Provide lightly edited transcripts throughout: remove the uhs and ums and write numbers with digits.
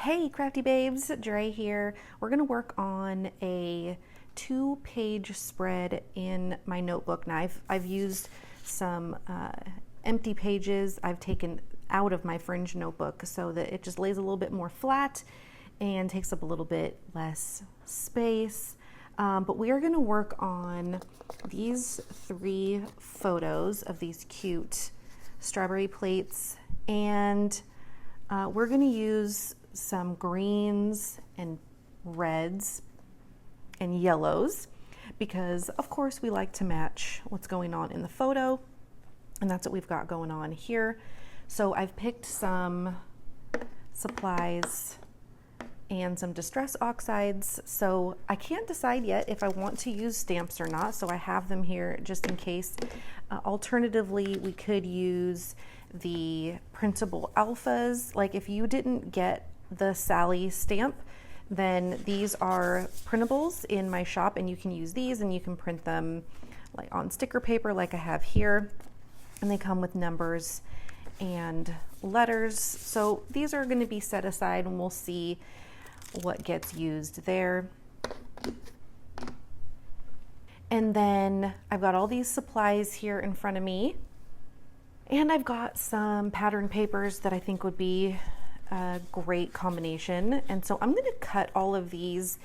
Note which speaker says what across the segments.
Speaker 1: Hey crafty babes, Dre here. We're gonna work on a 2-page spread in my notebook. Now I've used some empty pages I've taken out of my fringe notebook so that it just lays a little bit more flat and takes up a little bit less space. But we are gonna work on these 3 photos of these cute strawberry plates, and we're gonna use some greens and reds and yellows because of course we like to match what's going on in the photo, and that's what we've got going on here. So I've picked some supplies and some distress oxides. So I can't decide yet if I want to use stamps or not, so I have them here just in case. Alternatively, we could use the printable alphas. Like if you didn't get the Sally stamp, then these are printables in my shop, and you can use these and you can print them like on sticker paper like I have here, and they come with numbers and letters. So these are going to be set aside and we'll see what gets used there. And then I've got all these supplies here in front of me, and I've got some pattern papers that I think would be a great combination. And so I'm going to cut all of these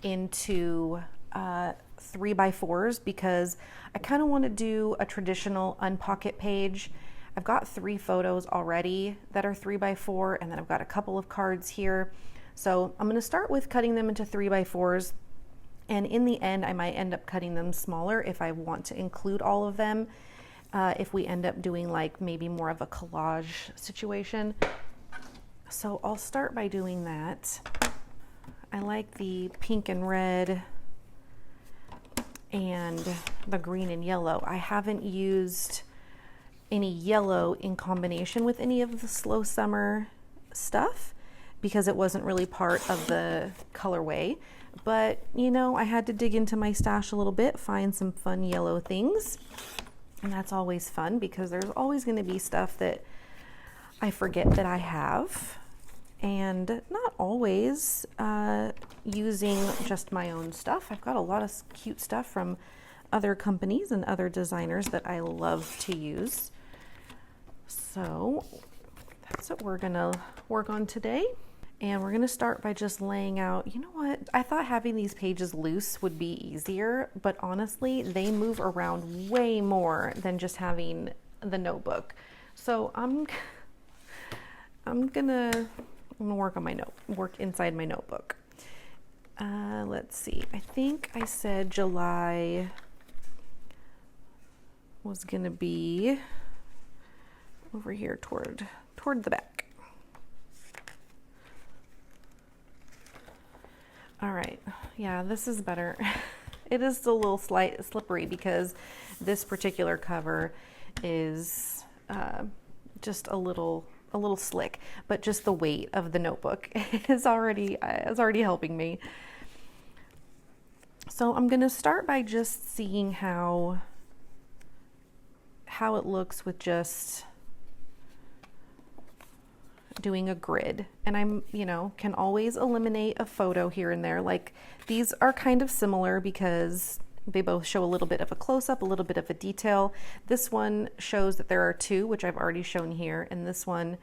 Speaker 1: into 3x4s because I kind of want to do a traditional Unpocket page. I've got 3 photos already that are 3x4, and then I've got a couple of cards here. So I'm going to start with cutting them into 3x4s, and in the end I might end up cutting them smaller if I want to include all of them, if we end up doing like maybe more of a collage situation. So I'll start by doing that. I like the pink and red and the green and yellow. I haven't used any yellow in combination with any of the slow summer stuff because it wasn't really part of the colorway. But you know, I had to dig into my stash a little bit, find some fun yellow things. And that's always fun because there's always going to be stuff that I forget that I have, and not always using just my own stuff. I've got a lot of cute stuff from other companies and other designers that I love to use. So that's what we're gonna work on today. And we're gonna start by just laying out, you know what? I thought having these pages loose would be easier, but honestly, they move around way more than just having the notebook. So I'm gonna work on my work inside my notebook. Let's see. I think I said July was gonna be over here toward the back. All right, yeah, this is better. It is a little slippery because this particular cover is just a little slick, but just the weight of the notebook is already helping me. So I'm gonna start by just seeing how it looks with just doing a grid, and I'm, you know, can always eliminate a photo here and there. Like these are kind of similar because they both show a little bit of a close-up, a little bit of a detail. This one shows that there are 2, which I've already shown here, and this one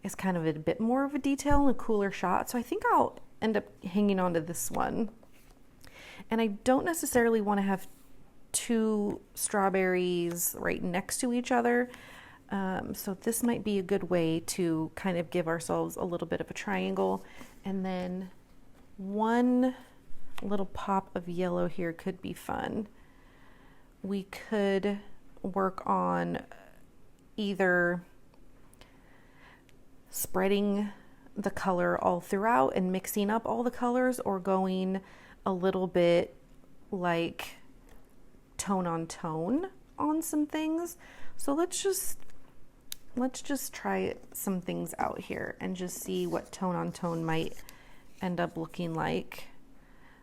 Speaker 1: is kind of a bit more of a detail and a cooler shot. So I think I'll end up hanging on to this one. And I don't necessarily want to have 2 strawberries right next to each other. So this might be a good way to kind of give ourselves a little bit of a triangle, and then one little pop of yellow here could be fun. We could work on either spreading the color all throughout and mixing up all the colors, or going a little bit like tone on tone on some things. So let's just try some things out here and just see what tone on tone might end up looking like.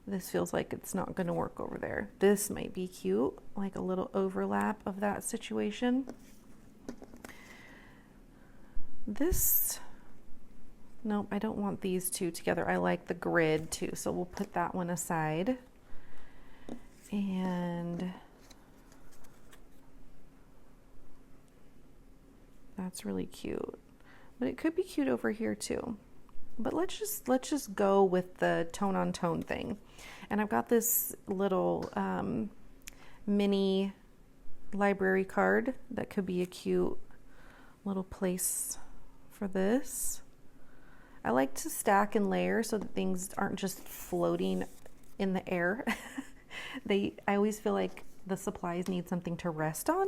Speaker 1: This feels like it's not going to work over there. This might be cute, like a little overlap of that situation. This Nope, I don't want these two together. I like the grid too, so we'll put that one aside. And that's really cute. But it could be cute over here too. But let's just go with the tone on tone thing. And I've got this little mini library card that could be a cute little place for this. I like to stack and layer so that things aren't just floating in the air. I always feel like the supplies need something to rest on.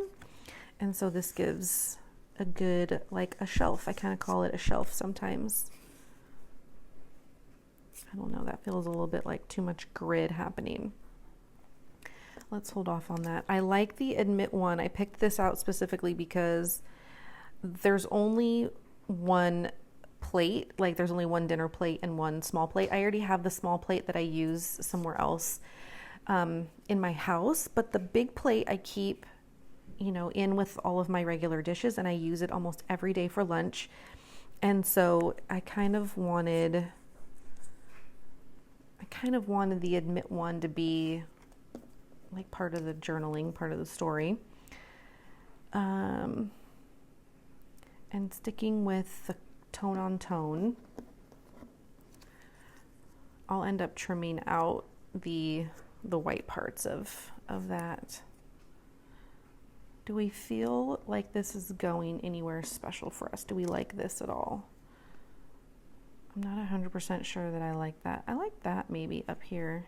Speaker 1: And so this gives a good, like a shelf. I kind of call it a shelf sometimes. I don't know, that feels a little bit like too much grid happening. Let's hold off on that. I like the Admit one. I picked this out specifically because there's only one plate, like there's only one dinner plate and one small plate. I already have the small plate that I use somewhere else in my house, but the big plate I keep, you know, in with all of my regular dishes, and I use it almost every day for lunch. And so I kind of wanted the Admit one to be like part of the journaling, part of the story. And sticking with the tone on tone, I'll end up trimming out the white parts of that. Do we feel like this is going anywhere special for us? Do we like this at all? I'm not 100% sure that I like that. I like that maybe up here.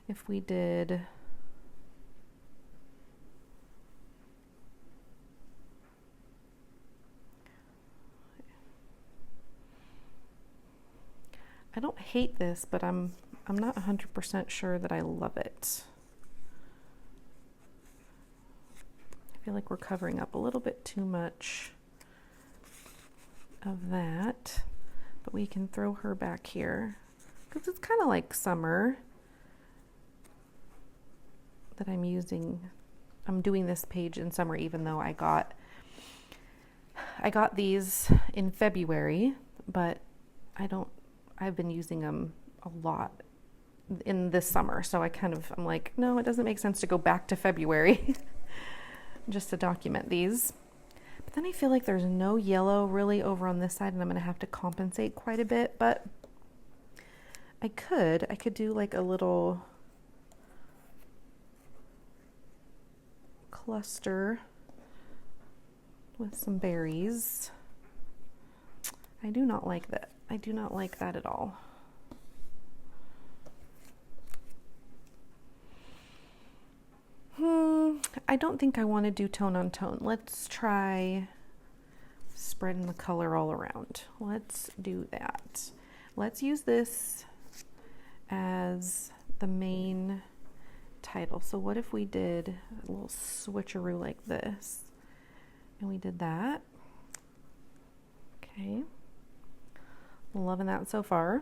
Speaker 1: If we did I don't hate this, but I'm not 100% sure that I love it. I feel like we're covering up a little bit too much of that, but we can throw her back here because it's kind of like summer that I'm using. I'm doing this page in summer, even though I got these in February, but I've been using them a lot in this summer. So I'm like, no, it doesn't make sense to go back to February just to document these. But then I feel like there's no yellow really over on this side, and I'm going to have to compensate quite a bit, but I could do like a little cluster with some berries. I do not like that. I do not like that at all. I don't think I want to do tone on tone. Let's try spreading the color all around. Let's do that. Let's use this as the main title. So what if we did a little switcheroo like this? And we did that. Okay. Loving that so far.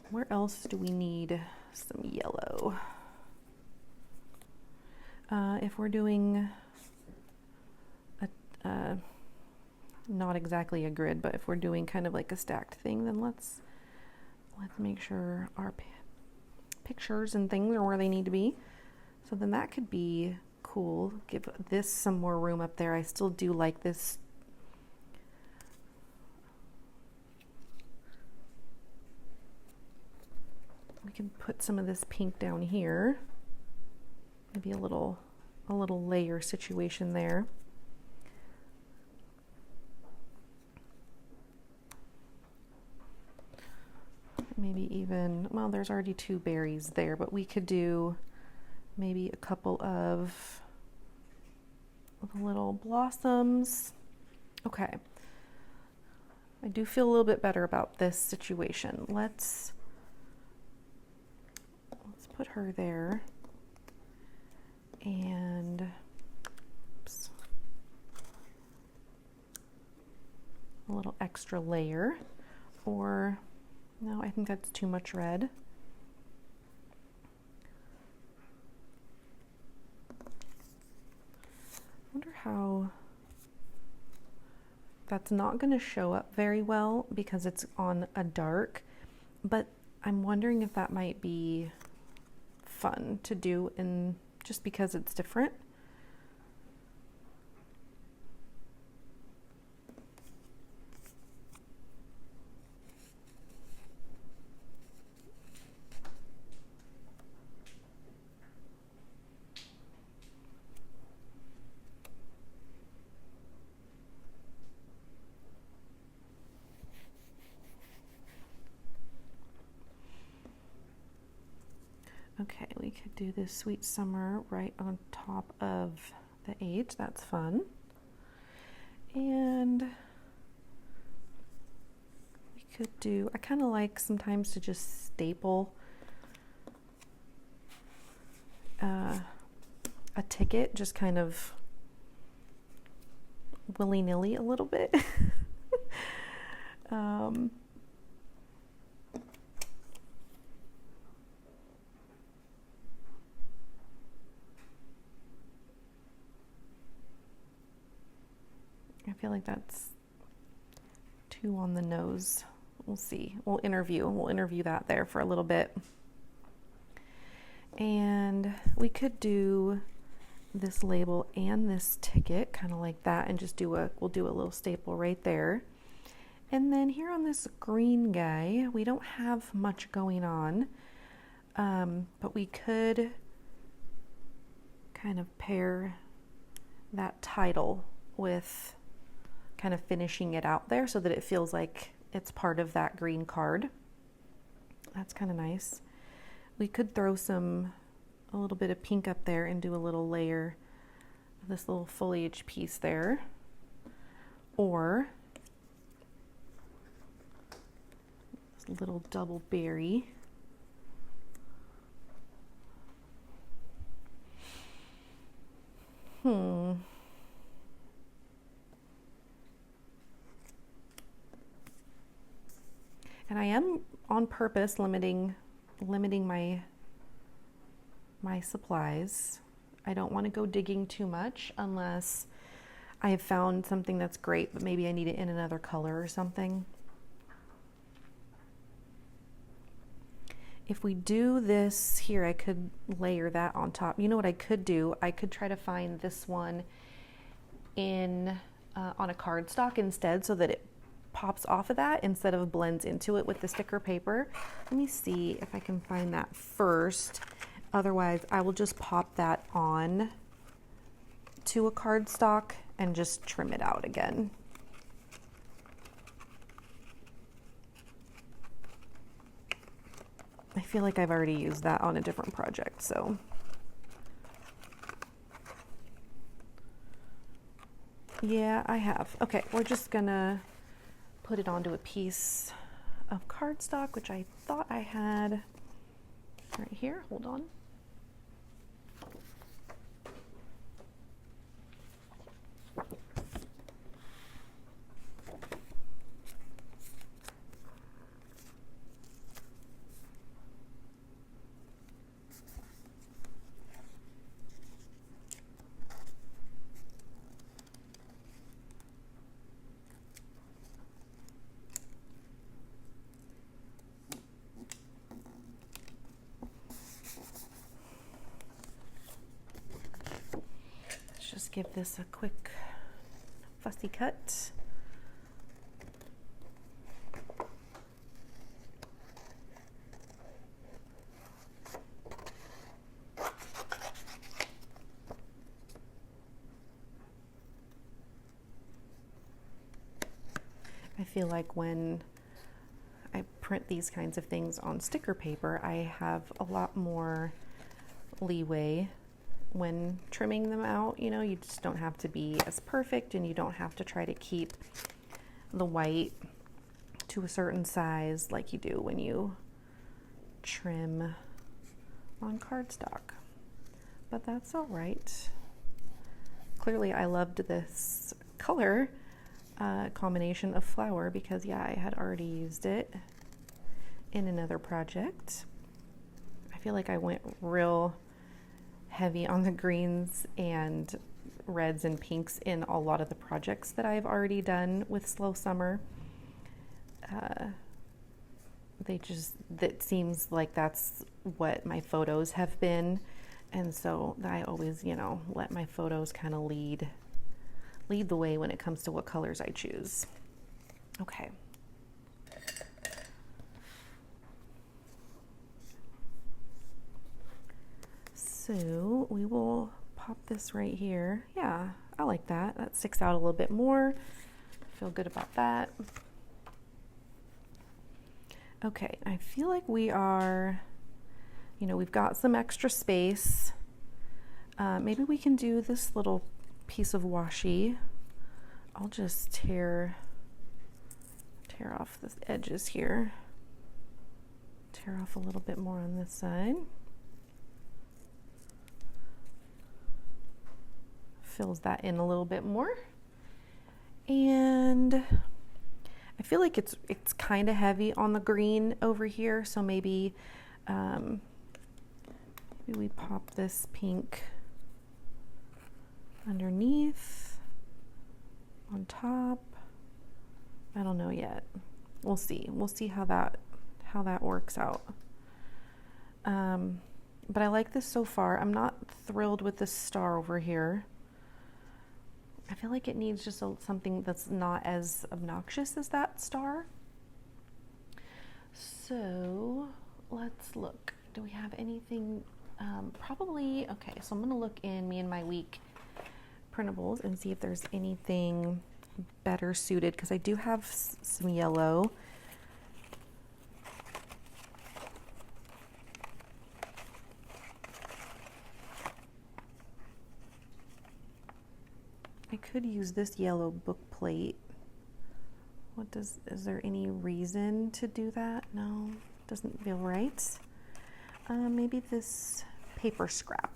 Speaker 1: Where else do we need some yellow? If we're doing not exactly a grid, but if we're doing kind of like a stacked thing, then let's make sure our pictures and things are where they need to be. So then that could be cool. Give this some more room up there. I still do like this. We can put some of this pink down here. Maybe a little layer situation there. Maybe even, well, there's already two berries there, but we could do maybe a couple of little blossoms. Okay. I do feel a little bit better about this situation. Let's put her there. And oops, a little extra layer. Or no, I think that's too much red. That's not going to show up very well because it's on a dark, but I'm wondering if that might be fun to do in just because it's different. Okay, we could do this Sweet Summer right on top of the H. That's fun. And we could do, I kind of like sometimes to just staple a ticket, just kind of willy-nilly a little bit. I feel like that's too on the nose. We'll see. We'll interview that there for a little bit. And we could do this label and this ticket kind of like that and just we'll do a little staple right there. And then here on this green guy, we don't have much going on, but we could kind of pair that title with kind of finishing it out there so that it feels like it's part of that green card. That's kind of nice. We could throw a little bit of pink up there and do a little layer of this little foliage piece there. Or this little double berry. And I am on purpose limiting my supplies. I don't want to go digging too much unless I have found something that's great, but maybe I need it in another color or something. If we do this here, I could layer that on top. You know what I could do? I could try to find this one in on a cardstock instead so that it pops off of that instead of blends into it with the sticker paper. Let me see if I can find that first. Otherwise, I will just pop that on to a cardstock and just trim it out again. I feel like I've already used that on a different project, so. Yeah, I have. Okay, we're just gonna put it onto a piece of cardstock, which I thought I had right here. Hold on. Just give this a quick fussy cut. I feel like when I print these kinds of things on sticker paper, I have a lot more leeway when trimming them out. You know, you just don't have to be as perfect and you don't have to try to keep the white to a certain size like you do when you trim on cardstock. But that's all right. Clearly I loved this color combination of flower because yeah, I had already used it in another project. I feel like I went real heavy on the greens and reds and pinks in a lot of the projects that I've already done with Slow Summer. That seems like that's what my photos have been. And so I always, let my photos kind of lead the way when it comes to what colors I choose. Okay. So we will pop this right here. Yeah, I like that. That sticks out a little bit more. Feel good about that. Okay, I feel like we are, we've got some extra space. Maybe we can do this little piece of washi. I'll just tear off the edges here. Tear off a little bit more on this side. Fills that in a little bit more. And I feel like it's kind of heavy on the green over here, so maybe we pop this pink underneath, on top. I don't know yet. We'll see. We'll see how that works out. But I like this so far. I'm not thrilled with this star over here. I feel like it needs just something that's not as obnoxious as that star. So let's look. Do we have anything? Probably, okay, so I'm gonna look in Me and My Week printables and see if there's anything better suited, because I do have some yellow. I could use this yellow book plate. Is there any reason to do that? No, doesn't feel right. Maybe this paper scrap.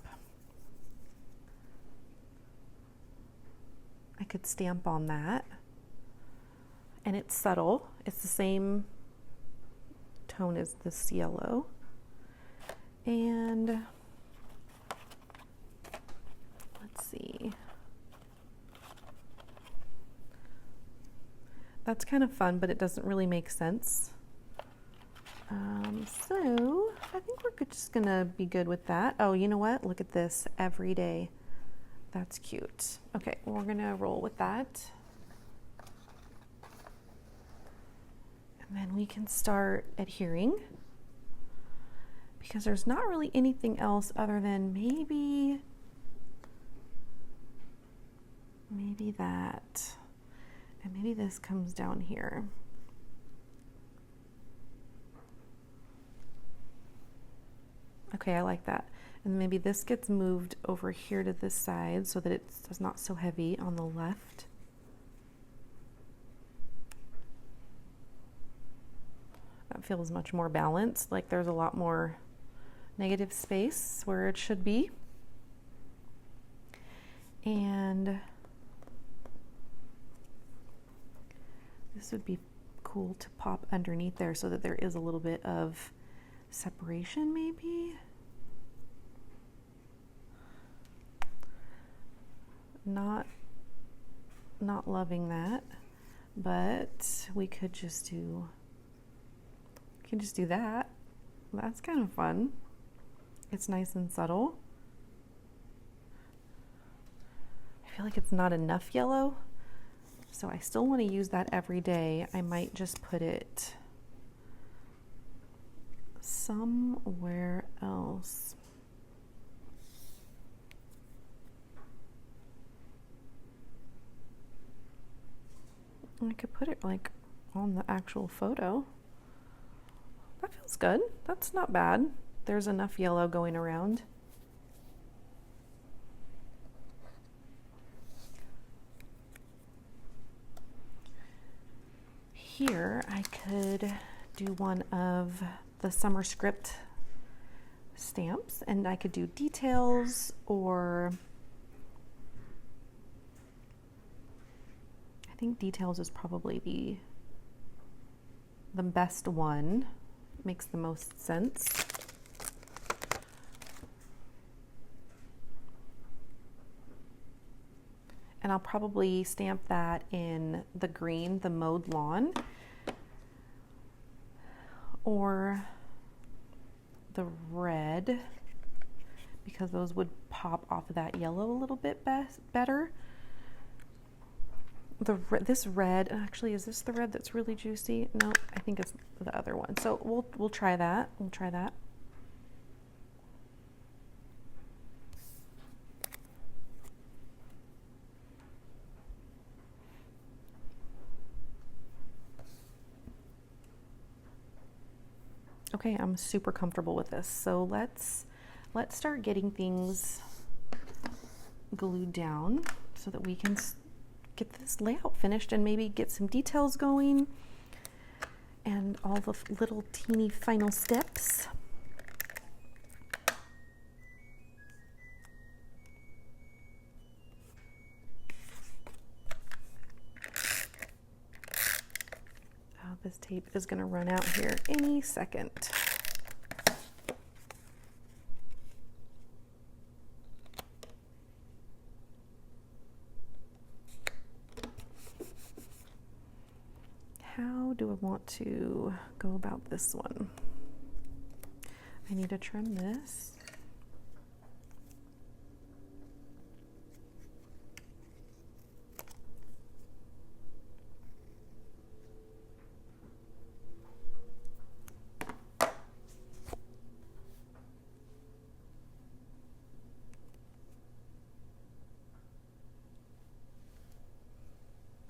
Speaker 1: I could stamp on that. And it's subtle. It's the same tone as this yellow. And let's see. That's kind of fun, but it doesn't really make sense. So I think we're just gonna be good with that. Oh, you know what? Look at this, every day. That's cute. Okay, we're gonna roll with that. And then we can start adhering, because there's not really anything else other than maybe that. And maybe this comes down here. Okay, I like that. And maybe this gets moved over here to this side so that it's not so heavy on the left. That feels much more balanced, like there's a lot more negative space where it should be. And this would be cool to pop underneath there so that there is a little bit of separation, maybe. Not loving that, but we could just do that. That's kind of fun. It's nice and subtle. I feel like it's not enough yellow, so I still want to use that every day. I might just put it somewhere else. I could put it like on the actual photo. That feels good. That's not bad. There's enough yellow going around. Here I could do one of the summer script stamps, and I could do details, or I think details is probably the best one. Makes the most sense. and I'll probably stamp that in the green, the mowed lawn, or the red, because those would pop off of that yellow a little bit better. This red, actually, is this the red that's really juicy? No, I think it's the other one. So we'll try that. We'll try that. Okay, I'm super comfortable with this. So let's start getting things glued down so that we can get this layout finished and maybe get some details going and all the little teeny final steps. Oh, this tape is going to run out here any second. How do I want to go about this one? I need to trim this.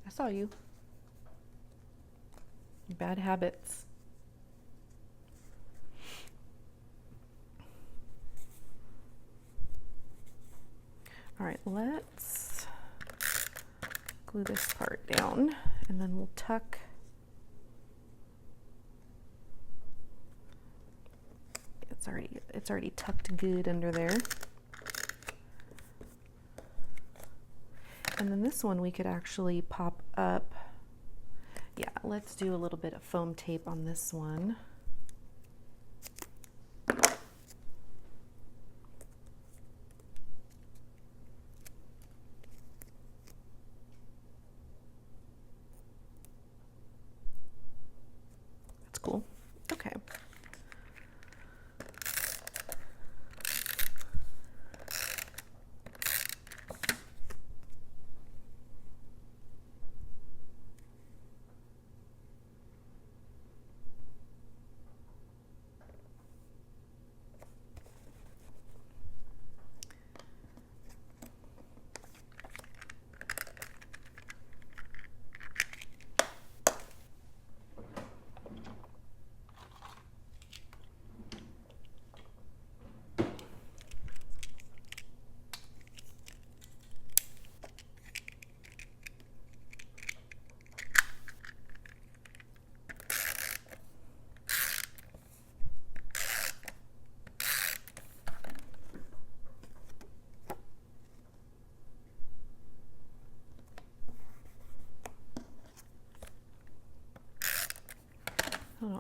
Speaker 1: I saw you. Bad habits. All right, let's glue this part down, and then we'll tuck it's already tucked good under there. And then this one we could actually pop up. Yeah, let's do a little bit of foam tape on this one. That's cool. Okay.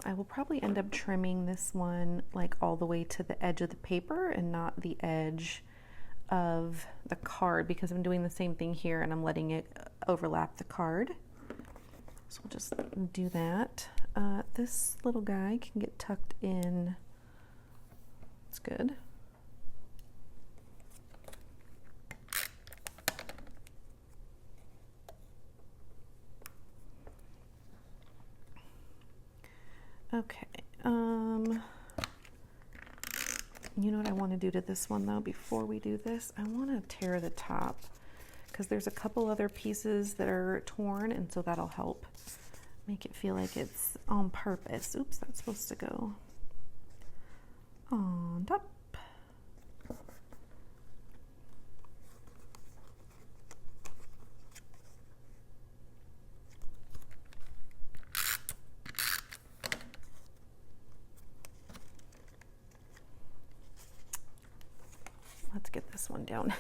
Speaker 1: I will probably end up trimming this one like all the way to the edge of the paper and not the edge of the card, because I'm doing the same thing here and I'm letting it overlap the card. So we'll just do that. This little guy can get tucked in. It's good. Okay, you know what I want to do to this one though before we do this? I want to tear the top because there's a couple other pieces that are torn, and so that'll help make it feel like it's on purpose. Oops, that's supposed to go on top. Let's get this one down.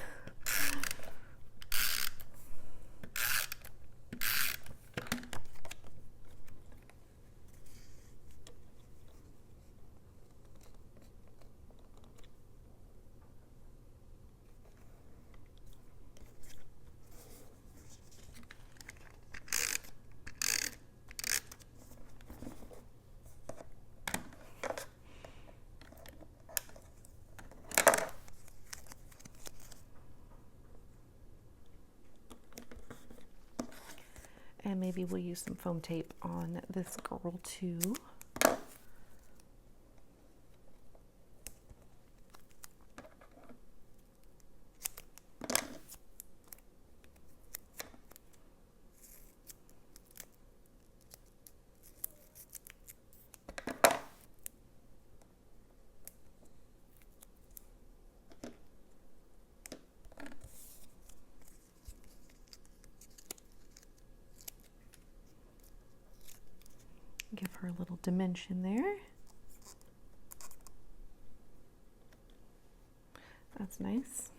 Speaker 1: And maybe we'll use some foam tape on this girl too. Give her a little dimension there. That's nice.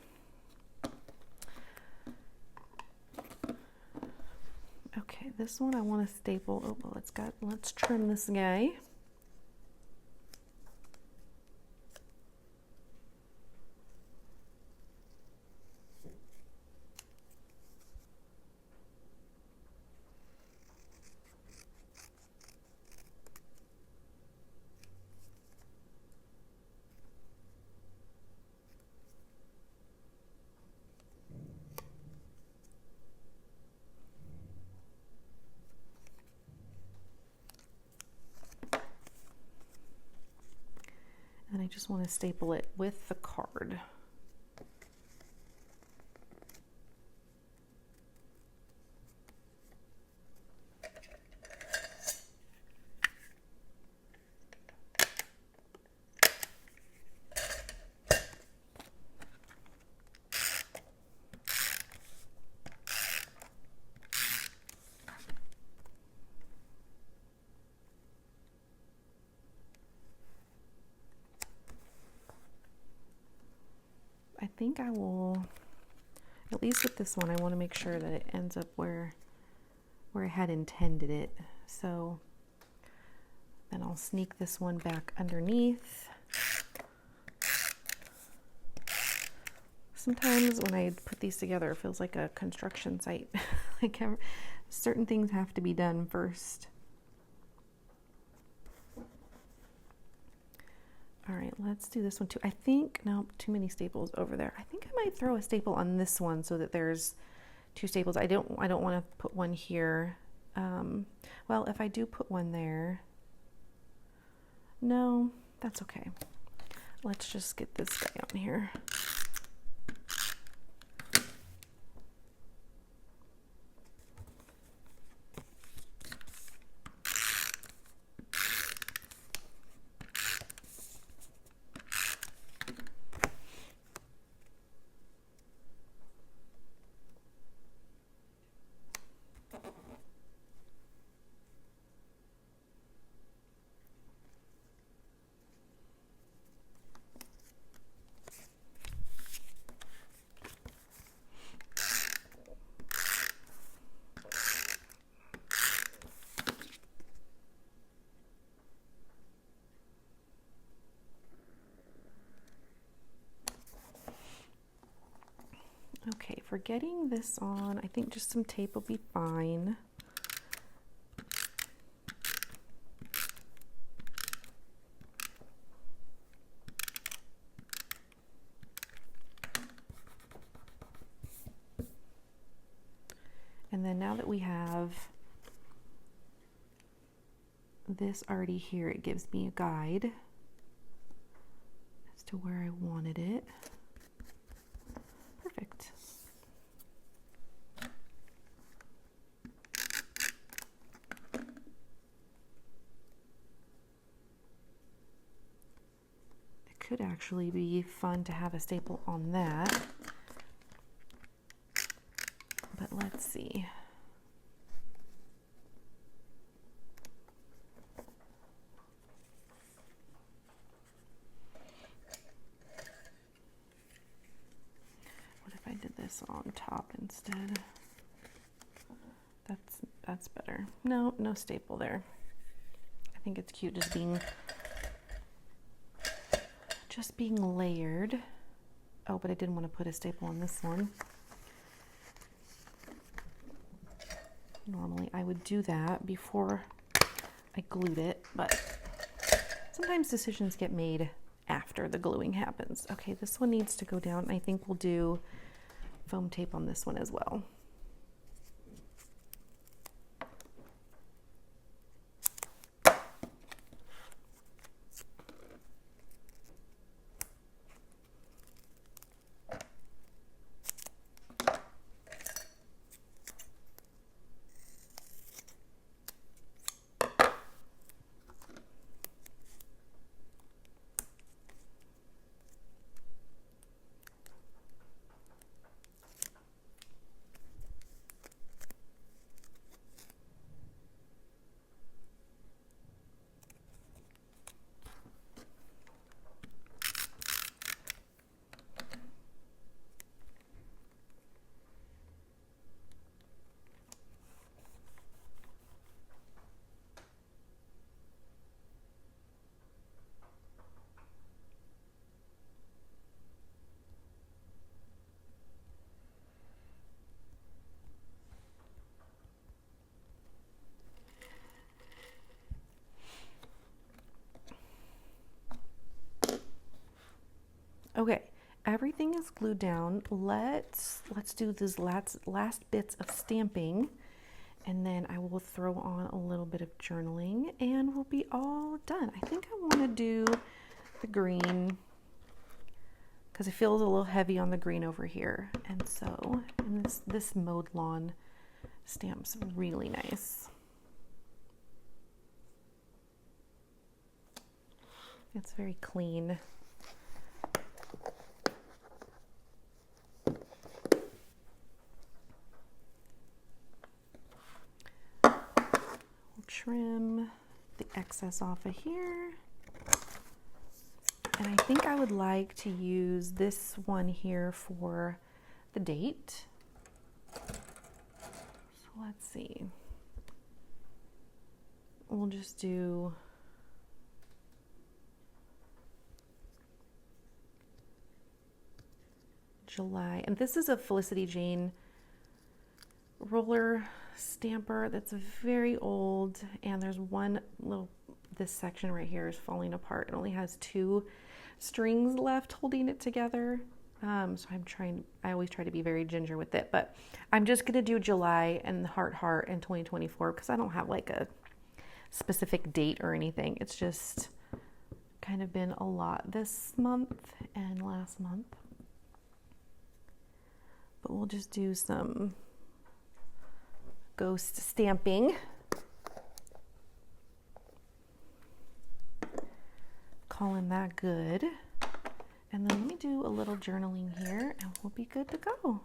Speaker 1: Okay, this one I want to staple. Oh, well, let's trim this guy. And I just want to staple it with the card. I think I will, at least with this one, I want to make sure that it ends up where I had intended it. So then I'll sneak this one back underneath. Sometimes when I put these together, it feels like a construction site. Like certain things have to be done first. All right, let's do this one too. I think, no, too many staples over there. I think I might throw a staple on this one so that there's two staples. I don't want to put one here. Well, if I do put one there, no, that's okay. Let's just get this guy on here. Okay, for getting this on, I think just some tape will be fine. And then now that we have this already here, it gives me a guide as to where I wanted it. Perfect. It could actually be fun to have a staple on that, but let's see. On top instead. That's better. No staple there. I think it's cute just being layered. Oh, but I didn't want to put a staple on this one. Normally I would do that before I glued it, but sometimes decisions get made after the gluing happens. Okay, this one needs to go down. I think we'll do foam tape on this one as well. everything is glued down, let's do these last bits of stamping, and then I will throw on a little bit of journaling and we'll be all done. I think I want to do the green because it feels a little heavy on the green over here. And so, and this mowed lawn stamp's really nice. It's very clean. Trim the excess off of here. And I think I would like to use this one here for the date. So let's see. We'll just do July. And this is a Felicity Jane roller stamper that's very old, and there's one little, this section right here is falling apart. It only has 2 strings left holding it together. So I always try to be very ginger with it, but I'm just gonna do July and Heart Heart in 2024 because I don't have like a specific date or anything. It's just kind of been a lot this month and last month. But we'll just do some ghost stamping. Calling that good. And then let me do a little journaling here and we'll be good to go.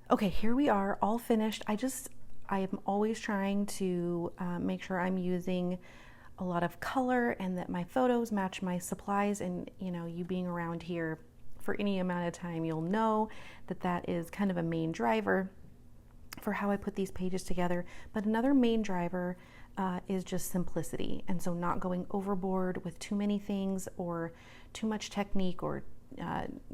Speaker 1: Okay, here we are, all finished. I am always trying to make sure I'm using a lot of color and that my photos match my supplies, and you know, you being around here for any amount of time, you'll know that that is kind of a main driver for how I put these pages together. But another main driver is just simplicity, and so not going overboard with too many things or too much technique, or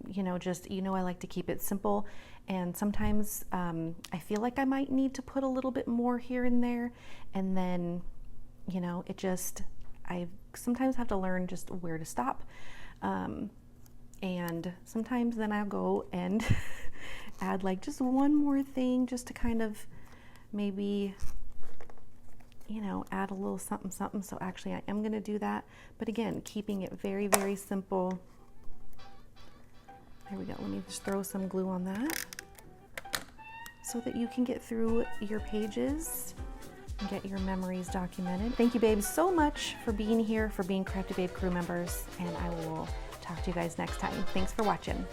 Speaker 1: you know, just, you know, I like to keep it simple. And sometimes I feel like I might need to put a little bit more here and there, and then, you know, it just, I sometimes have to learn just where to stop. And sometimes then I'll go and add like just one more thing just to kind of maybe, you know, add a little something, something. So actually I am going to do that. But again, keeping it very, very simple. There we go. Let me just throw some glue on that so that you can get through your pages and get your memories documented. Thank you, babes, so much for being here, for being Crafty Babe crew members, and I will talk to you guys next time. Thanks for watching.